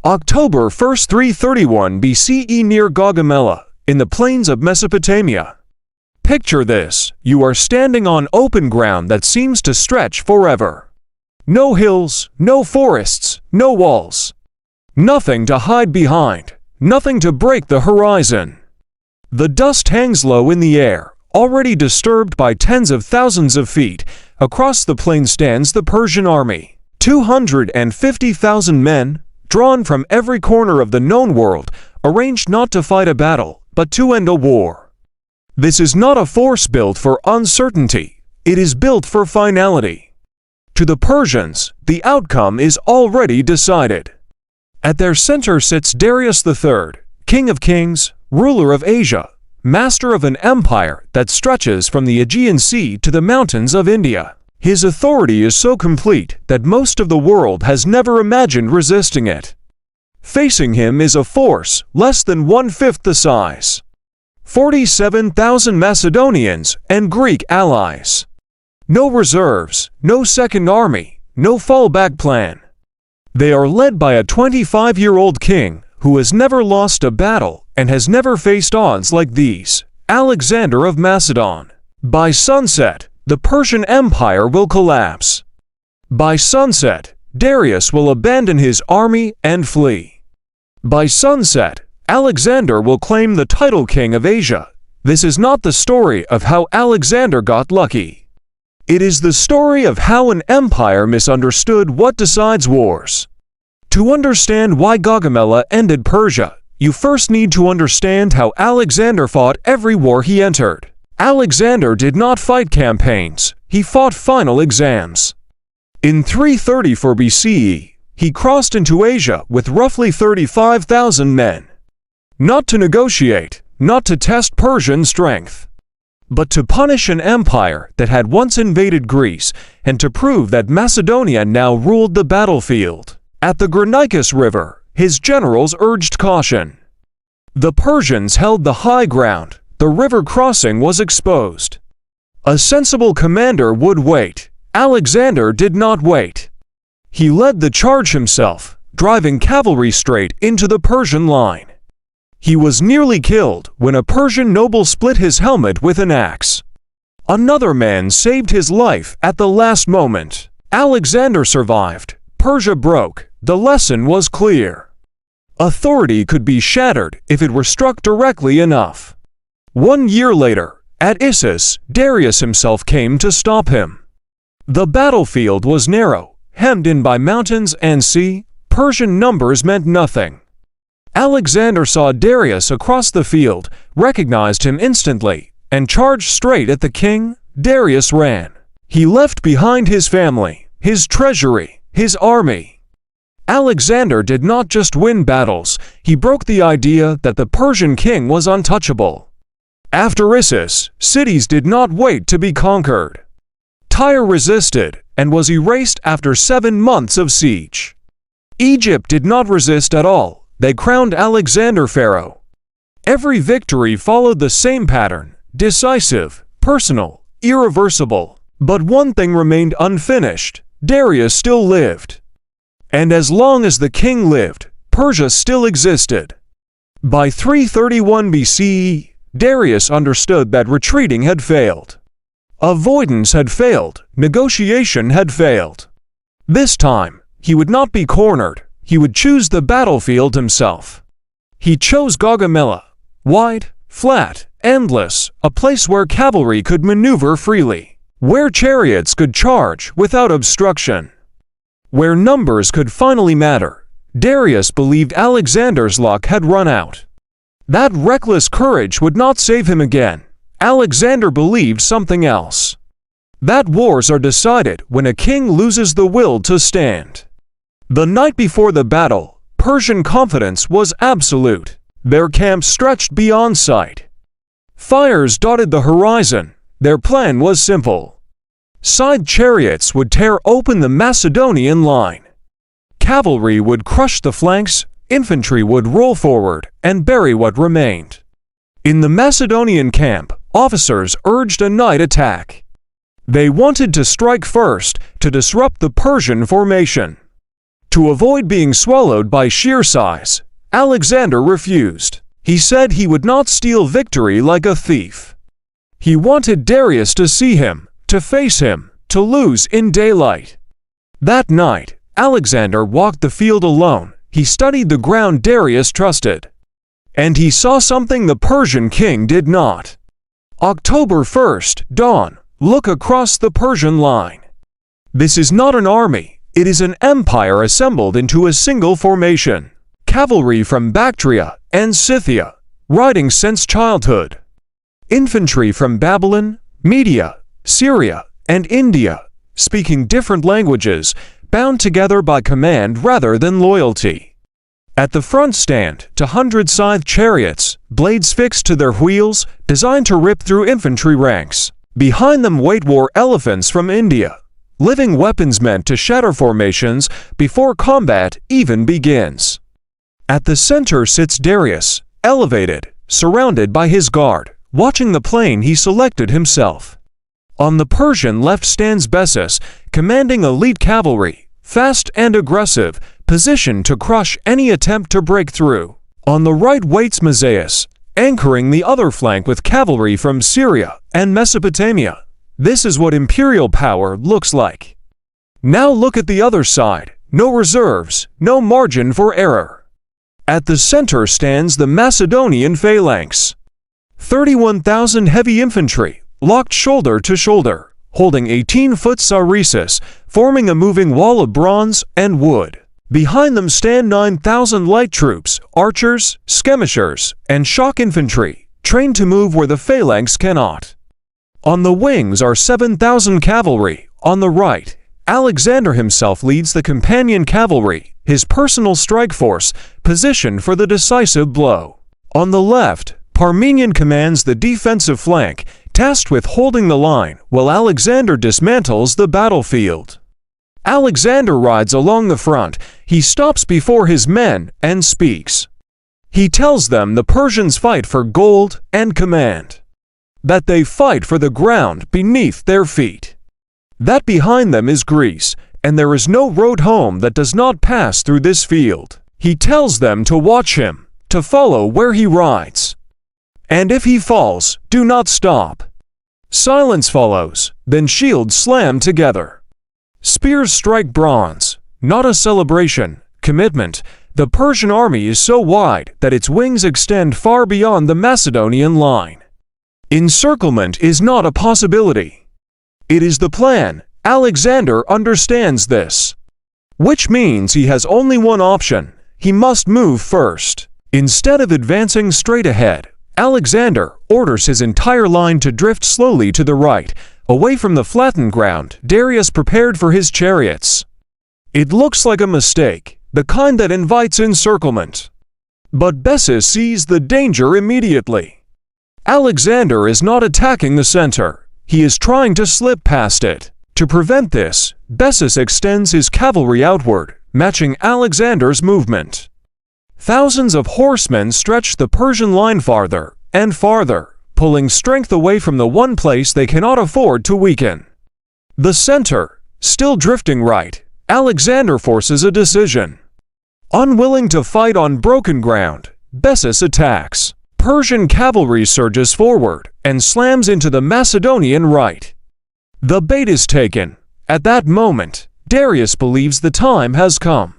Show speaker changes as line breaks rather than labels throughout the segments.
October 1st, 331 BCE near Gaugamela, in the plains of Mesopotamia. Picture this: you are standing on open ground that seems to stretch forever. No hills, no forests, no walls. Nothing to hide behind, nothing to break the horizon. The dust hangs low in the air, already disturbed by tens of thousands of feet. Across the plain stands the Persian army, 250,000 men, drawn from every corner of the known world, arranged not to fight a battle, but to end a war. This is not a force built for uncertainty, it is built for finality. To the Persians, the outcome is already decided. At their center sits Darius III, king of kings, ruler of Asia, master of an empire that stretches from the Aegean Sea to the mountains of India. His authority is so complete that most of the world has never imagined resisting it. Facing him is a force less than one-fifth the size. 47,000 Macedonians and Greek allies. No reserves, no second army, no fallback plan. They are led by a 25-year-old king who has never lost a battle and has never faced odds like these, Alexander of Macedon. By sunset, the Persian Empire will collapse. By sunset, Darius will abandon his army and flee. By sunset, Alexander will claim the title king of Asia. This is not the story of how Alexander got lucky. It is the story of how an empire misunderstood what decides wars. To understand why Gaugamela ended Persia, you first need to understand how Alexander fought every war he entered. Alexander did not fight campaigns, he fought final exams. In 334 BCE, he crossed into Asia with roughly 35,000 men. Not to negotiate, not to test Persian strength, but to punish an empire that had once invaded Greece and to prove that Macedonia now ruled the battlefield. At the Granicus River, his generals urged caution. The Persians held the high ground. The river crossing was exposed. A sensible commander would wait. Alexander did not wait. He led the charge himself, driving cavalry straight into the Persian line. He was nearly killed when a Persian noble split his helmet with an axe. Another man saved his life at the last moment. Alexander survived. Persia broke. The lesson was clear. Authority could be shattered if it were struck directly enough. 1 year later, at Issus, Darius himself came to stop him. The battlefield was narrow, hemmed in by mountains and sea. Persian numbers meant nothing. Alexander saw Darius across the field, recognized him instantly, and charged straight at the king. Darius ran. He left behind his family, his treasury, his army. Alexander did not just win battles, he broke the idea that the Persian king was untouchable. After Issus, cities did not wait to be conquered. Tyre resisted and was erased after 7 months of siege. Egypt did not resist at all. They crowned Alexander pharaoh. Every victory followed the same pattern: decisive, personal, irreversible. But one thing remained unfinished: Darius still lived. And as long as the king lived, Persia still existed. By 331 BCE, Darius understood that retreating had failed. Avoidance had failed, negotiation had failed. This time, he would not be cornered, he would choose the battlefield himself. He chose Gaugamela, wide, flat, endless, a place where cavalry could maneuver freely, where chariots could charge without obstruction, where numbers could finally matter. Darius believed Alexander's luck had run out. That reckless courage would not save him again. Alexander believed something else. That wars are decided when a king loses the will to stand. The night before the battle, Persian confidence was absolute. Their camp stretched beyond sight. Fires dotted the horizon. Their plan was simple. Side chariots would tear open the Macedonian line. Cavalry would crush the flanks, infantry would roll forward and bury what remained. In the Macedonian camp, officers urged a night attack. They wanted to strike first, to disrupt the Persian formation, To avoid being swallowed by sheer size, Alexander refused. He said he would not steal victory like a thief. He wanted Darius to see him, to face him, to lose in daylight. That night, Alexander walked the field alone. He studied the ground Darius trusted. And he saw something the Persian king did not. October 1st, dawn. Look across the Persian line. This is not an army, it is an empire assembled into a single formation. Cavalry from Bactria and Scythia, riding since childhood. Infantry from Babylon, Media, Syria, and India, speaking different languages, bound together by command rather than loyalty. At the front stand, 200 scythe chariots, blades fixed to their wheels, designed to rip through infantry ranks. Behind them wait war elephants from India, living weapons meant to shatter formations before combat even begins. At the center sits Darius, elevated, surrounded by his guard, watching the plain he selected himself. On the Persian left stands Bessus, commanding elite cavalry, fast and aggressive, positioned to crush any attempt to break through. On the right waits Mazaeus, anchoring the other flank with cavalry from Syria and Mesopotamia. This is what imperial power looks like. Now look at the other side. No reserves, no margin for error. At the center stands the Macedonian phalanx. 31,000 heavy infantry, locked shoulder to shoulder, holding 18-foot sarissas, forming a moving wall of bronze and wood. Behind them stand 9,000 light troops, archers, skirmishers, and shock infantry, trained to move where the phalanx cannot. On the wings are 7,000 cavalry. On the right, Alexander himself leads the companion cavalry, his personal strike force, positioned for the decisive blow. On the left, Parmenion commands the defensive flank, tasked with holding the line, while Alexander dismantles the battlefield. Alexander rides along the front. He stops before his men and speaks. He tells them the Persians fight for gold and command, that they fight for the ground beneath their feet, that behind them is Greece, and there is no road home that does not pass through this field. He tells them to watch him, to follow where he rides. And if he falls, do not stop. Silence follows, then shields slam together. Spears strike bronze, not a celebration, commitment. The Persian army is so wide that its wings extend far beyond the Macedonian line. Encirclement is not a possibility. It is the plan. Alexander understands this. Which means he has only one option. He must move first. Instead of advancing straight ahead, Alexander orders his entire line to drift slowly to the right, away from the flattened ground Darius prepared for his chariots. It looks like a mistake, the kind that invites encirclement. But Bessus sees the danger immediately. Alexander is not attacking the center. He is trying to slip past it. To prevent this, Bessus extends his cavalry outward, matching Alexander's movement. Thousands of horsemen stretch the Persian line farther and farther, pulling strength away from the one place they cannot afford to weaken. The center, still drifting right, Alexander forces a decision. Unwilling to fight on broken ground, Bessus attacks. Persian cavalry surges forward and slams into the Macedonian right. The bait is taken. At that moment, Darius believes the time has come.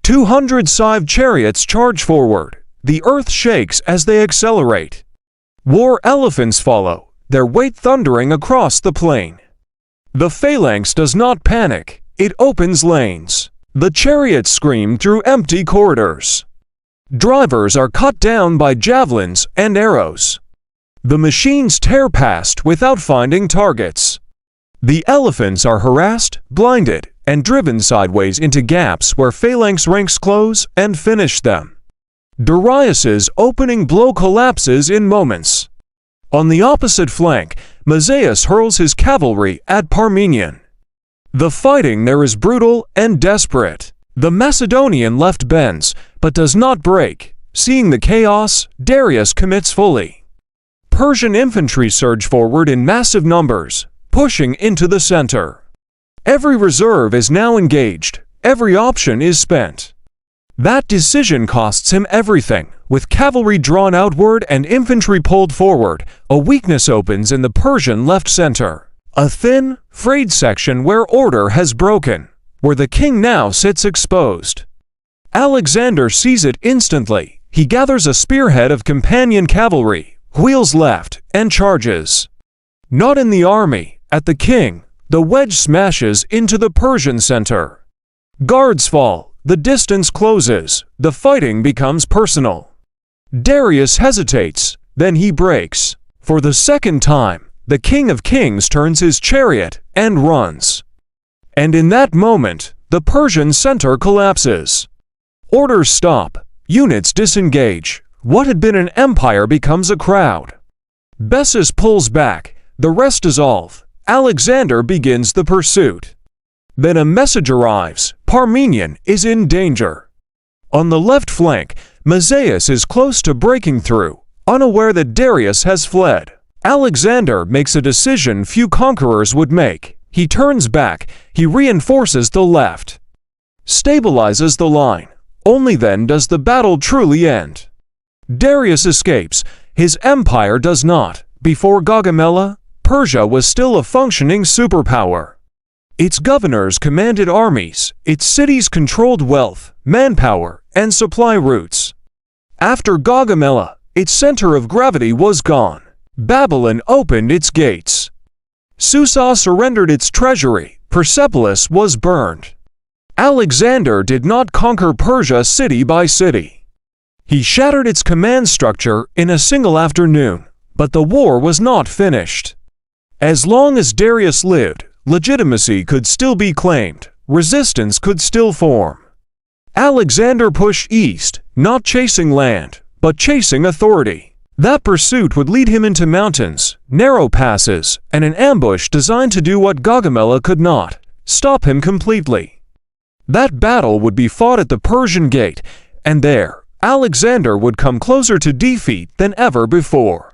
200 scythe chariots charge forward. The earth shakes as they accelerate. War elephants follow, their weight thundering across the plain. The phalanx does not panic. It opens lanes. The chariots scream through empty corridors. Drivers are cut down by javelins and arrows. The machines tear past without finding targets. The elephants are harassed, blinded, and driven sideways into gaps where phalanx ranks close and finish them. Darius's opening blow collapses in moments. On the opposite flank, Mazaeus hurls his cavalry at Parmenion. The fighting there is brutal and desperate. The Macedonian left bends, but does not break. Seeing the chaos, Darius commits fully. Persian infantry surge forward in massive numbers, pushing into the center. Every reserve is now engaged. every option is spent. That decision costs him everything. With cavalry drawn outward and infantry pulled forward, a weakness opens in the Persian left center. A thin, frayed section where order has broken, where the king now sits exposed. Alexander sees it instantly. He gathers a spearhead of companion cavalry, wheels left, and charges. Not in the army, at the king, the wedge smashes into the Persian center. Guards fall, the distance closes, the fighting becomes personal. Darius hesitates, then he breaks. For the second time, the King of Kings turns his chariot and runs. And in that moment, the Persian center collapses. Orders stop, units disengage. What had been an empire becomes a crowd. Bessus pulls back, the rest dissolve. Alexander begins the pursuit. Then a message arrives, Parmenion is in danger. On the left flank, Mazaeus is close to breaking through, unaware that Darius has fled. Alexander makes a decision few conquerors would make. He turns back, he reinforces the left. Stabilizes the line. Only then does the battle truly end. Darius escapes, his empire does not. Before Gaugamela, Persia was still a functioning superpower. Its governors commanded armies, its cities controlled wealth, manpower, and supply routes. After Gaugamela, its center of gravity was gone. Babylon opened its gates. Susa surrendered its treasury, Persepolis was burned. Alexander did not conquer Persia city by city. He shattered its command structure in a single afternoon, but the war was not finished. As long as Darius lived, legitimacy could still be claimed, resistance could still form. Alexander pushed east, not chasing land, but chasing authority. That pursuit would lead him into mountains, narrow passes, and an ambush designed to do what Gaugamela could not, stop him completely. That battle would be fought at the Persian Gate, and there, Alexander would come closer to defeat than ever before.